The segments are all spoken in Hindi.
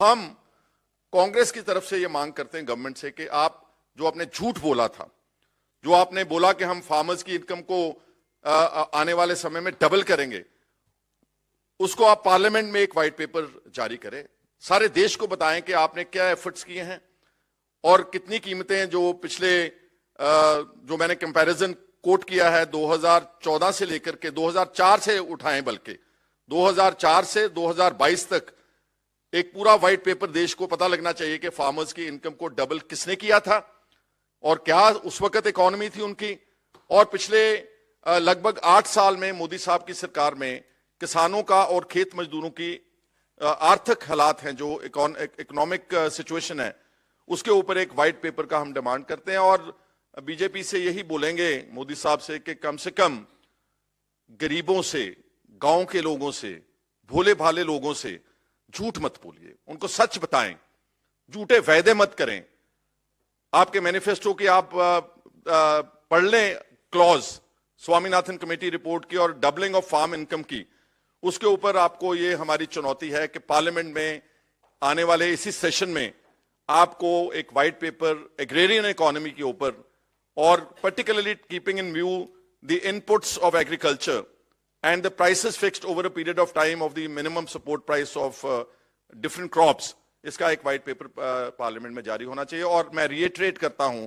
हम कांग्रेस की तरफ से ये मांग करते हैं गवर्नमेंट से कि आप जो आपने झूठ बोला था, जो आपने बोला कि हम फार्मर्स की इनकम को आने वाले समय में डबल करेंगे, उसको आप पार्लियामेंट में एक व्हाइट पेपर जारी करें, सारे देश को बताएं कि आपने क्या एफर्ट्स किए हैं और कितनी कीमतें जो पिछले जो मैंने कंपैरिजन कोट किया है 2014 से लेकर के 2004 से उठाएं, बल्कि 2004 से 2022 तक एक पूरा व्हाइट पेपर देश को पता लगना चाहिए कि फार्मर्स की इनकम को डबल किसने किया था और क्या उस वक्त इकोनॉमी थी उनकी। और पिछले लगभग 8 साल में मोदी साहब की सरकार में किसानों का और खेत मजदूरों की आर्थिक हालात हैं, जो इकोनॉमिक सिचुएशन है, उसके ऊपर एक व्हाइट पेपर का हम डिमांड करते हैं। और बीजेपी से यही बोलेंगे मोदी साहब से कम गरीबों से, गांव के लोगों से, भोले भाले लोगों से झूठ मत बोलिए, उनको सच बताएं, झूठे वायदे मत करें। आपके मैनिफेस्टो की आप पढ़ लें क्लॉज स्वामीनाथन कमेटी रिपोर्ट की और डबलिंग ऑफ फार्म इनकम की, उसके ऊपर आपको ये हमारी चुनौती है कि पार्लियामेंट में आने वाले इसी सेशन में आपको एक व्हाइट पेपर एग्रेरियन इकोनॉमी के ऊपर और particularly keeping in view the inputs of agriculture and the prices fixed over a period of time of the minimum support price of different crops, इसका एक व्हाइट पेपर पार्लियामेंट में जारी होना चाहिए। और मैं रिएटरेट करता हूं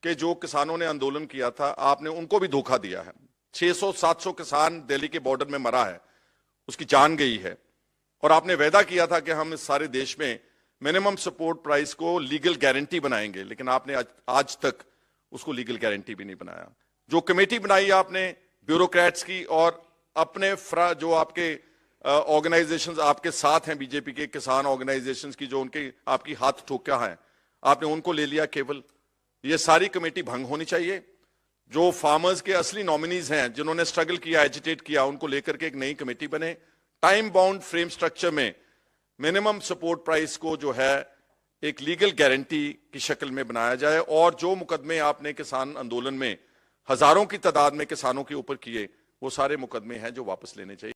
कि जो किसानों ने आंदोलन किया था, आपने उनको भी धोखा दिया है। 600-700 किसान दिल्ली के बॉर्डर में मरा है, उसकी जान गई है, और आपने वायदा किया था कि हम इस सारे देश में मिनिमम सपोर्ट प्राइस को लीगल गारंटी बनाएंगे, लेकिन आपने आज तक उसको लीगल गारंटी भी नहीं बनाया। जो कमेटी बनाई आपने ब्यूरोक्रेट्स की और अपने जो आपके ऑर्गेनाइजेशंस आपके साथ हैं, बीजेपी के किसान ऑर्गेनाइजेशंस की, जो उनके आपकी हाथ ठोका है, आपने उनको ले लिया केवल। ये सारी कमेटी भंग होनी चाहिए। जो फार्मर्स के असली नॉमिनीज हैं, जिन्होंने स्ट्रगल किया, एजिटेट किया, उनको लेकर के एक नई कमेटी बने। टाइम बाउंड फ्रेम स्ट्रक्चर में मिनिमम सपोर्ट प्राइस को जो है एक लीगल गारंटी की शक्ल में बनाया जाए, और जो मुकदमे आपने किसान आंदोलन में हजारों की तादाद में किसानों के ऊपर किए, वो सारे मुकदमे हैं जो वापस लेने चाहिए।